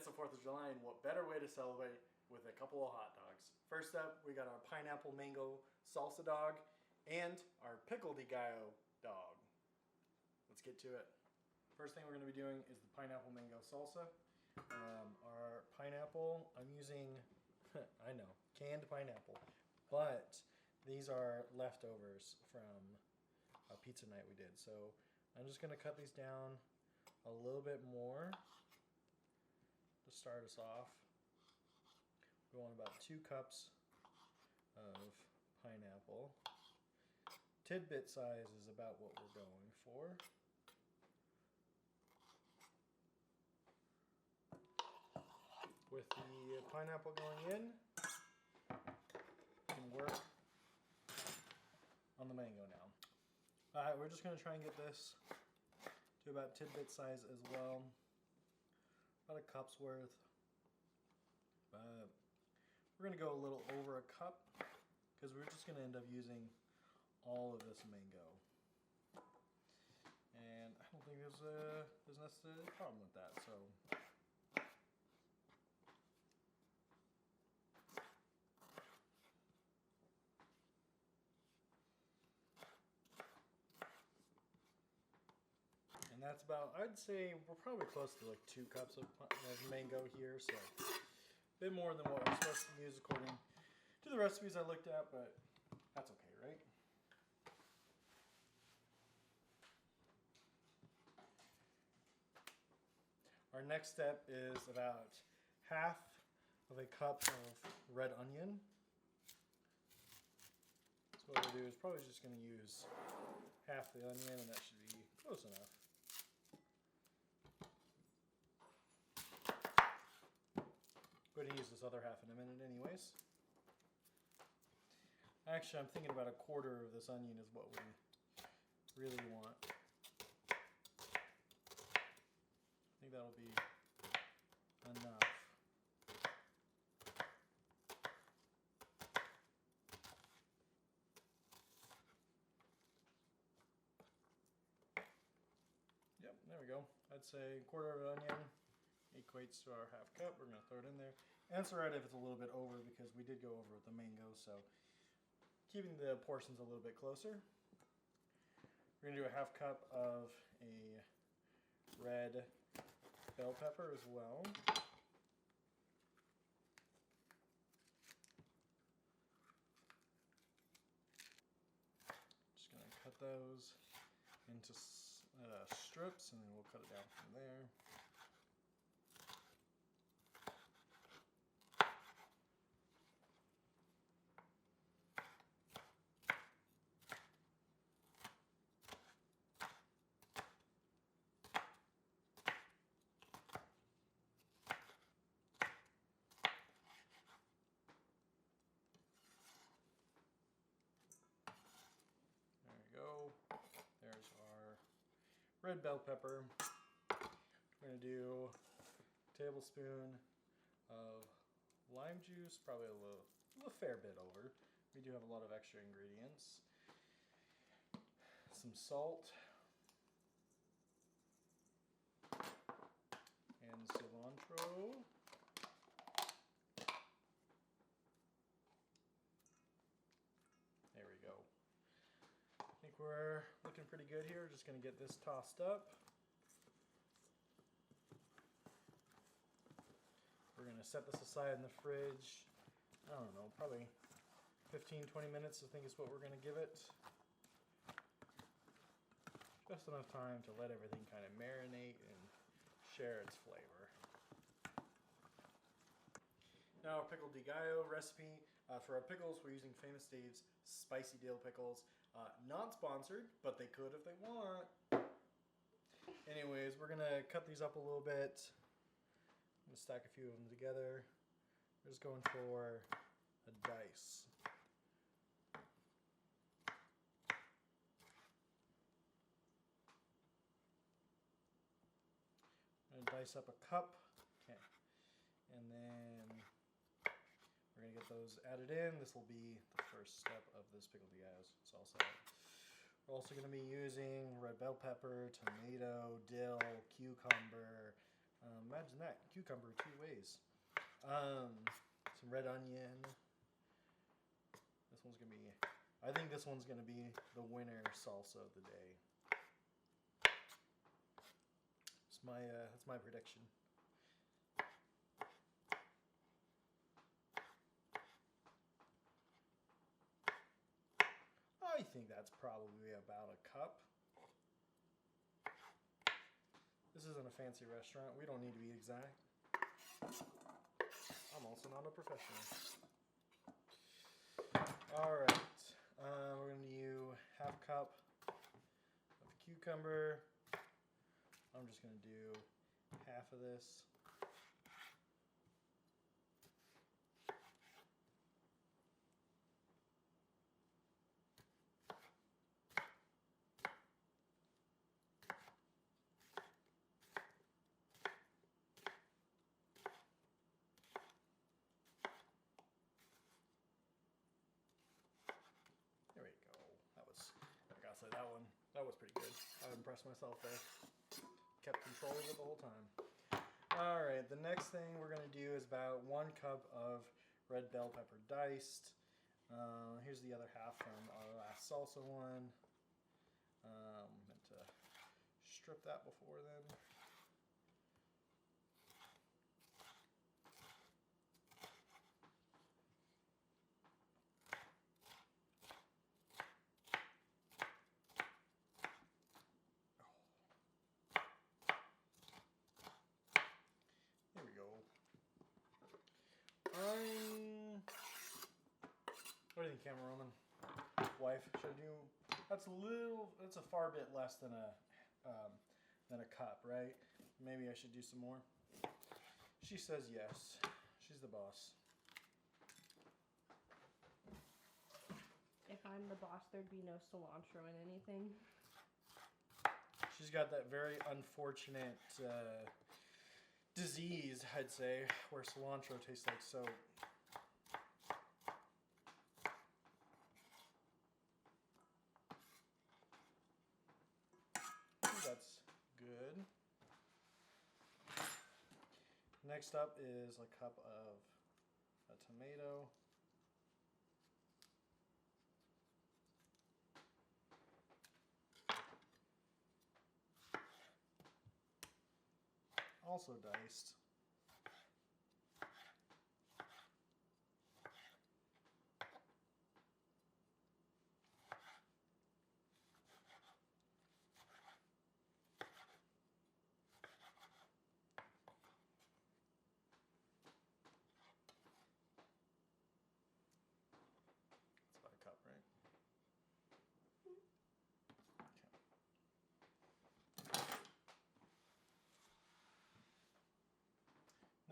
It's the 4th of July, and what better way to celebrate with a couple of hot dogs. First up, we got our pineapple mango salsa dog and our Pickle De Gallo dog. Let's get to it. First thing we're going to be doing is the pineapple mango salsa. Our pineapple, I'm using, I know, canned pineapple, but these are leftovers from a pizza night we did. So I'm just going to cut these down a little bit more to start us off. We want about 2 cups of pineapple. Tidbit size is about what we're going for. With the pineapple going in, we can work on the mango now. Alright, we're just going to try and get this to about tidbit size as well. About a cup's worth. But we're going to go a little over a cup because we're just going to end up using all of this mango. And I don't think there's necessarily a problem with that. So and that's about, I'd say we're probably close to like 2 cups of mango here, so a bit more than what we're supposed to use according to the recipes I looked at, but that's okay, right? Our next step is about half of a cup of red onion. So what we'll do is probably just going to use half the onion, and that should be close enough. Going to use this other half in a minute anyways. Actually, I'm thinking about a quarter of this onion is what we really want. I think that'll be enough. Yep, there we go. I'd say a quarter of an onion equates to our half cup. We're going to throw it in there. And it's alright if it's a little bit over because we did go over with the mango, so keeping the portions a little bit closer. We're going to do a half cup of a red bell pepper as well. Just going to cut those into strips, and then we'll cut it down from there. There we go. There's our red bell pepper. We're going to do a tablespoon of lime juice, probably a fair bit over. We do have a lot of extra ingredients. Some salt. And cilantro. There we go. I think we're looking pretty good here. Just going to get this tossed up. We're going to set this aside in the fridge. I don't know, probably 15-20 minutes I think is what we're going to give it. Just enough time to let everything kind of marinate and share its flavor. Now our Pickle De Gallo recipe. For our pickles, we're using Famous Dave's spicy dill pickles. Not sponsored, but they could if they want. Anyways, we're going to cut these up a little bit. I'm going to stack a few of them together. We're just going for a dice. I'm going to dice up a cup. Okay. And then we're going to get those added in. This will be the first step of this Pickle De Gallo salsa. We're also going to be using red bell pepper, tomato, dill, cucumber, Imagine that, cucumber 2 ways. Some red onion. This one's gonna be, I think this one's gonna be the winner salsa of the day. That's my prediction. I think that's probably about a cup. This isn't a fancy restaurant. We don't need to be exact. I'm also not a professional. Alright. We're going to do half cup of cucumber. I'm just going to do half of this. There we go. I gotta say that was pretty good. I impressed myself there. Kept control of it the whole time. Alright, the next thing we're going to do is about 1 cup of red bell pepper diced. Here's the other half from our last salsa one. Meant to strip that before then. There we go. What do you think, camerawoman? Wife, should I do? That's a far bit less than a cup, right? Maybe I should do some more. She says yes. She's the boss. If I'm the boss, there'd be no cilantro in anything. She's got that very unfortunate disease, I'd say, where cilantro tastes like soap. That's good. Next up is a cup of a tomato. Also diced. That's about a cup, right?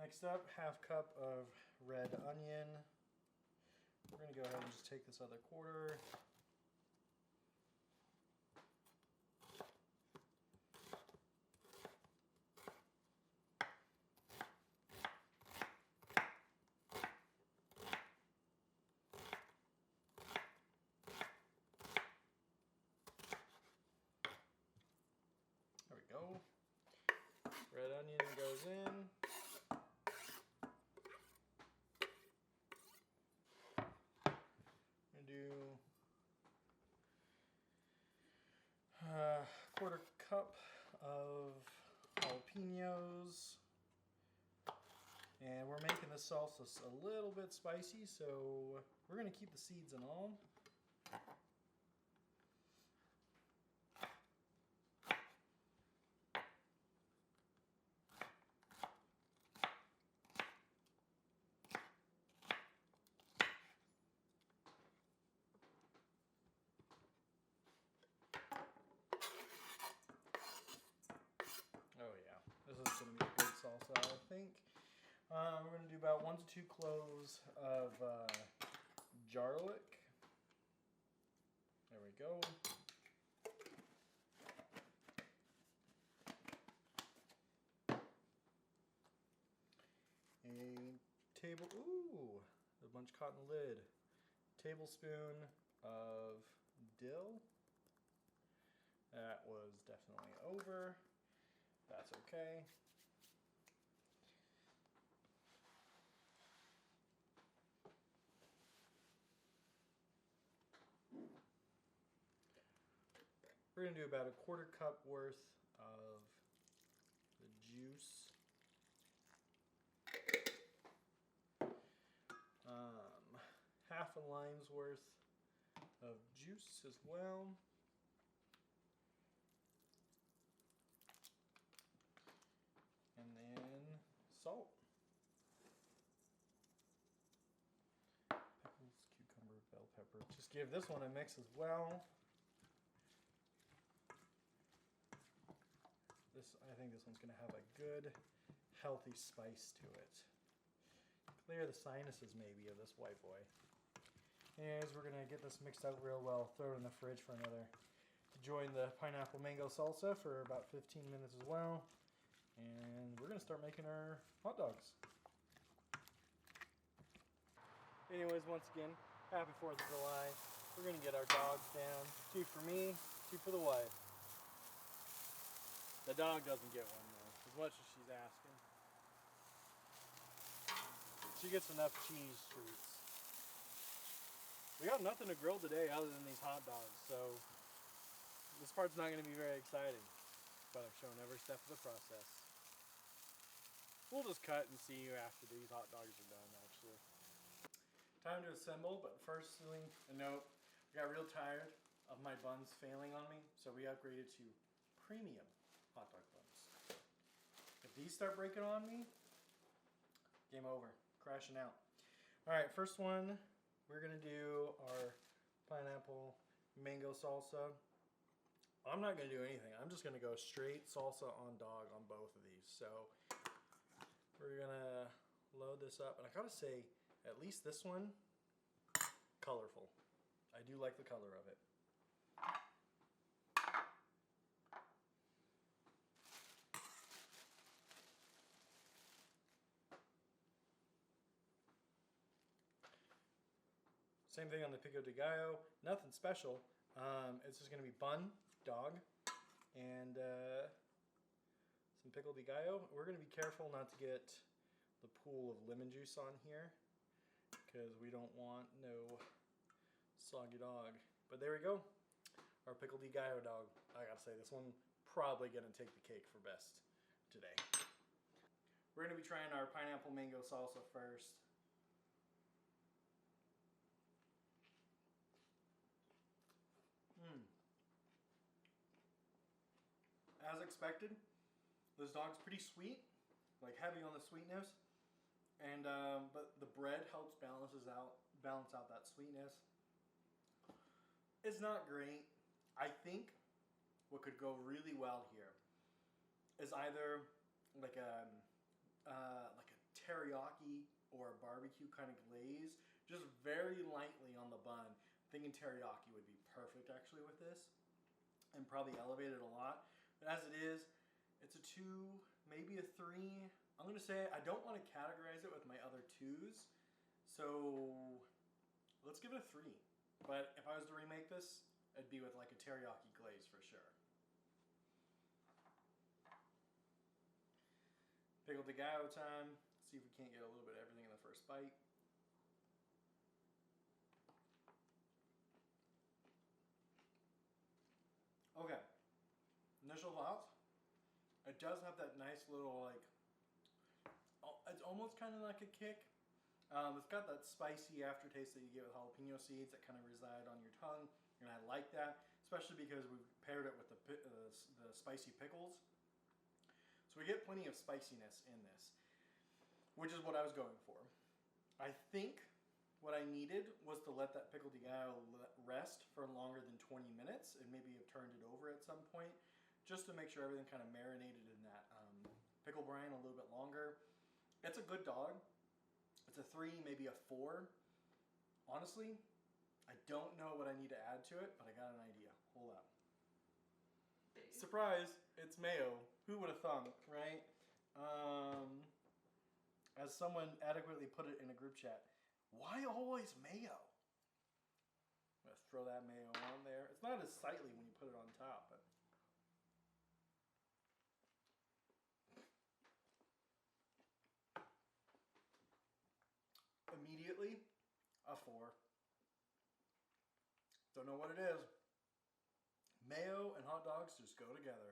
Next up, half cup of red onion. We're going to go ahead and just take this other quarter. There we go. Red onion goes in. Do quarter cup of jalapenos, and we're making this salsa a little bit spicy, so we're going to keep the seeds and all. Oh yeah, this is going to be a good salsa, I think. We're going to do about 1 to 2 cloves of garlic. There we go. A bunch caught in the lid. Tablespoon of dill. That was definitely over. That's okay. We're going to do about a 1/4 cup worth of the juice. Half a lime's worth of juice as well. And then salt. Pickles, cucumber, bell pepper. Just give this one a mix as well. I think this one's going to have a good, healthy spice to it. Clear the sinuses maybe of this white boy. Anyways, we're going to get this mixed out real well. Throw it in the fridge for another. To join the pineapple mango salsa for about 15 minutes as well. And we're going to start making our hot dogs. Anyways, once again, happy 4th of July. We're going to get our dogs down. 2 for me, 2 for the wife. The dog doesn't get one though, as much as she's asking. She gets enough cheese treats. We got nothing to grill today other than these hot dogs, so this part's not going to be very exciting. But I've shown every step of the process. We'll just cut and see you after these hot dogs are done, actually. Time to assemble, but first, a note. I got real tired of my buns failing on me, so we upgraded to premium hot dog buns. If these start breaking on me, game over. Crashing out. Alright, first one, we're going to do our pineapple mango salsa. I'm not going to do anything. I'm just going to go straight salsa on dog on both of these. So we're going to load this up. And I gotta say, at least this one, colorful. I do like the color of it. Same thing on the Pickle De Gallo. Nothing special. It's just going to be bun, dog, and some Pickle De Gallo. We're going to be careful not to get the pool of lemon juice on here because we don't want no soggy dog. But there we go. Our Pickle De Gallo dog. I gotta say, this one probably going to take the cake for best today. We're going to be trying our pineapple mango salsa first. As expected, this dog's pretty sweet, like heavy on the sweetness, and but the bread helps balance out that sweetness. It's not great. I think what could go really well here is either like a teriyaki or a barbecue kind of glaze, just very lightly on the bun. I'm thinking teriyaki would be perfect actually with this, and probably elevate it a lot. But as it is, it's a 2, maybe a 3. I'm going to say I don't want to categorize it with my other 2s. So let's give it a 3. But if I was to remake this, it'd be with like a teriyaki glaze for sure. Pickle De Gallo time. See if we can't get a little bit of everything in the first bite. Okay. Initial thoughts. It does have that nice little like, it's almost kind of like a kick. It's got that spicy aftertaste that you get with jalapeno seeds that kind of reside on your tongue, and I like that, especially because we've paired it with the spicy pickles. So we get plenty of spiciness in this, which is what I was going for. I think what I needed was to let that Pickle De Gallo rest for longer than 20 minutes and maybe have turned it over at some point, just to make sure everything kind of marinated in that pickle brine a little bit longer. It's a good dog. It's a 3, maybe a 4. Honestly, I don't know what I need to add to it, but I got an idea. Hold up. Surprise, it's mayo. Who would have thunk, right? As someone adequately put it in a group chat, why always mayo? I'm going to throw that mayo on there. It's not as sightly when you put it on top, but immediately a 4. Don't know what it is. Mayo and hot dogs just go together.